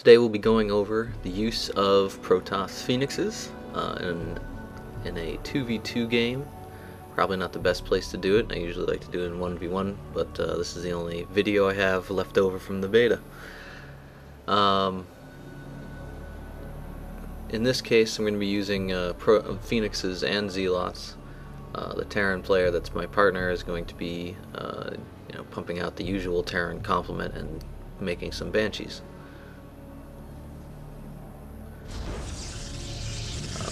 Today we'll be going over the use of Protoss Pheonixes in a 2v2 game. Probably not the best place to do it. I usually like to do it in 1v1, but this is the only video I have left over from the beta. In this case I'm going to be using Pheonixes and Zealots. The Terran player that's my partner is going to be pumping out the usual Terran complement and making some Banshees.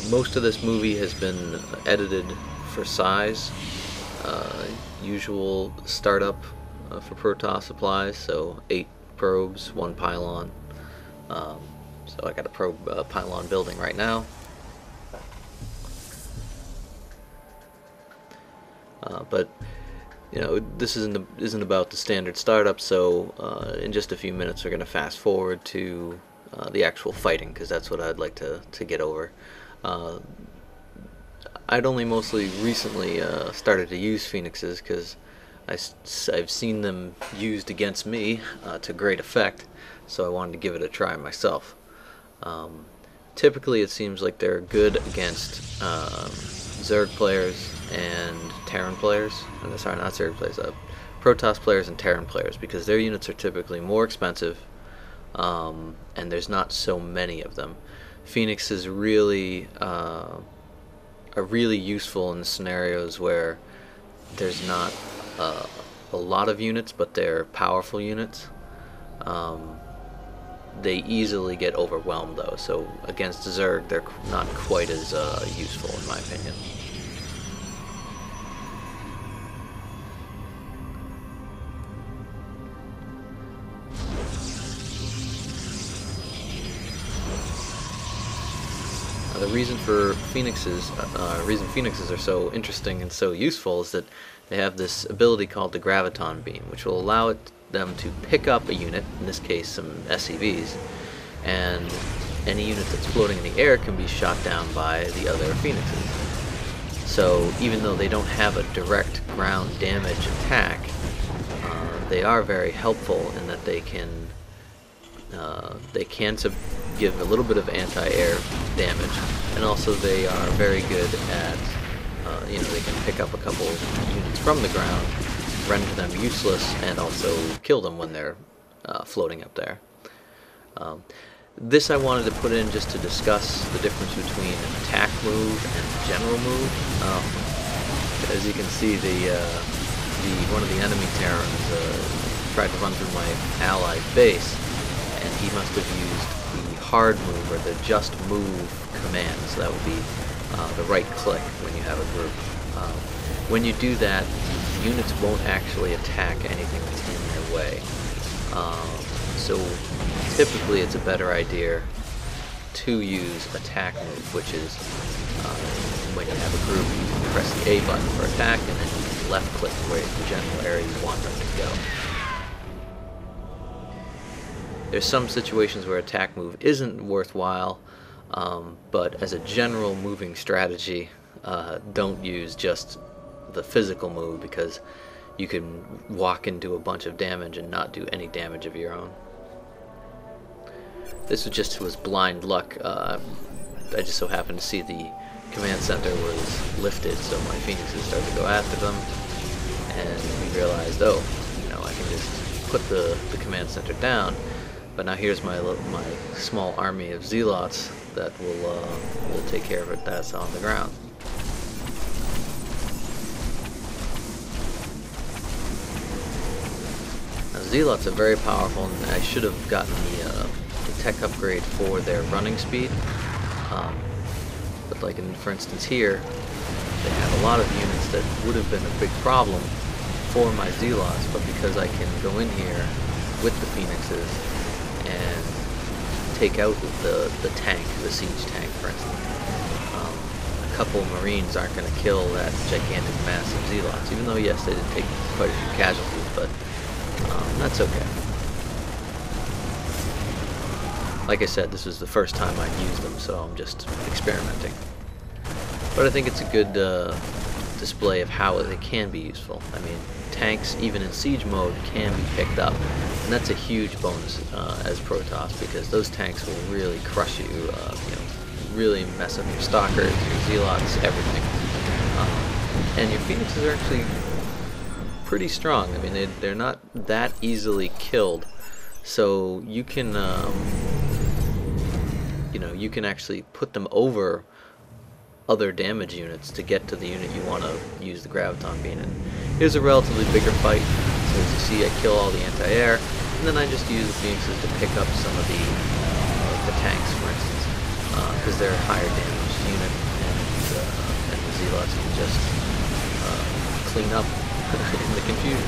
Most of this movie has been edited for size. Usual startup for Protoss applies, so 8 probes, 1 pylon. So I got a probe pylon building right now. But this isn't about the standard startup, so in just a few minutes we're going to fast forward to the actual fighting, because that's what I'd like to get over. I'd only mostly recently started to use Pheonixes because I've seen them used against me to great effect, so I wanted to give it a try myself. Typically it seems like they're good against Zerg players and Terran players. Sorry, not Zerg players, Protoss players and Terran players, because their units are typically more expensive and there's not so many of them. Pheonixes really are really useful in scenarios where there's not a lot of units, but they're powerful units. They easily get overwhelmed though, so against Zerg they're not quite as useful in my opinion. The reason for Pheonixes, Pheonixes are so interesting and so useful is that they have this ability called the graviton beam, which will allow them to pick up a unit, in this case some SCVs, and any unit that's floating in the air can be shot down by the other Pheonixes. So even though they don't have a direct ground damage attack, they are very helpful in that they can give a little bit of anti-air damage, and also they are very good at they can pick up a couple units from the ground, render them useless, and also kill them when they're floating up there. This I wanted to put in just to discuss the difference between attack move and general move. As you can see, one of the enemy Terrans tried to run through my allied base, and he must have used the hard move, or the just move command. So that would be the right click when you have a group. When you do that, units won't actually attack anything that's in their way. So typically it's a better idea to use attack move, which is when you have a group, you press the A button for attack, and then you left click where the general area you want them to go. There's some situations where attack move isn't worthwhile, but as a general moving strategy, don't use just the physical move, because you can walk into a bunch of damage and not do any damage of your own. This was blind luck. I just so happened to see the command center was lifted, so my Pheonixes started to go after them, and we realized, oh, I can just put the command center down. But now here's my small army of Zealots that will take care of it. That's on the ground. Now, Zealots are very powerful, and I should have gotten the tech upgrade for their running speed. But for instance here, they have a lot of units that would have been a big problem for my Zealots, but because I can go in here with the Pheonixes and take out the tank, the siege tank, for instance. A couple Marines aren't going to kill that gigantic mass of Zealots, even though, yes, they did take quite a few casualties, but that's okay. Like I said, this is the first time I've used them, so I'm just experimenting. But I think it's a good display of how they can be useful. I mean, tanks, even in siege mode, can be picked up. And that's a huge bonus as Protoss, because those tanks will really crush you, you know, really mess up your Stalkers, your Zealots, everything. And your Phoenixes are actually pretty strong. I mean, they're not that easily killed, so you can, you know, you can actually put them over other damage units to get to the unit you want to use the Graviton Beam in. Here's a relatively bigger fight. So as you see, I kill all the anti-air, and then I just use the Phoenixes to pick up some of the tanks, for instance, because they're a higher damage unit, and the Zealots can just clean up in the confusion.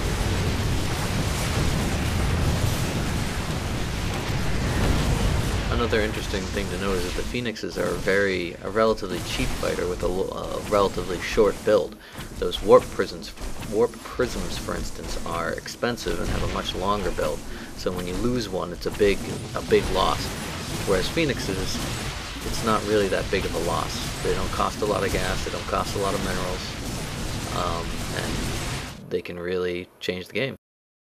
Another interesting thing to note is that the Phoenixes are a relatively cheap fighter with a relatively short build. Those warp prisms, for instance, are expensive and have a much longer build. So when you lose one, it's a big loss. Whereas Phoenixes, it's not really that big of a loss. They don't cost a lot of gas, they don't cost a lot of minerals, and they can really change the game.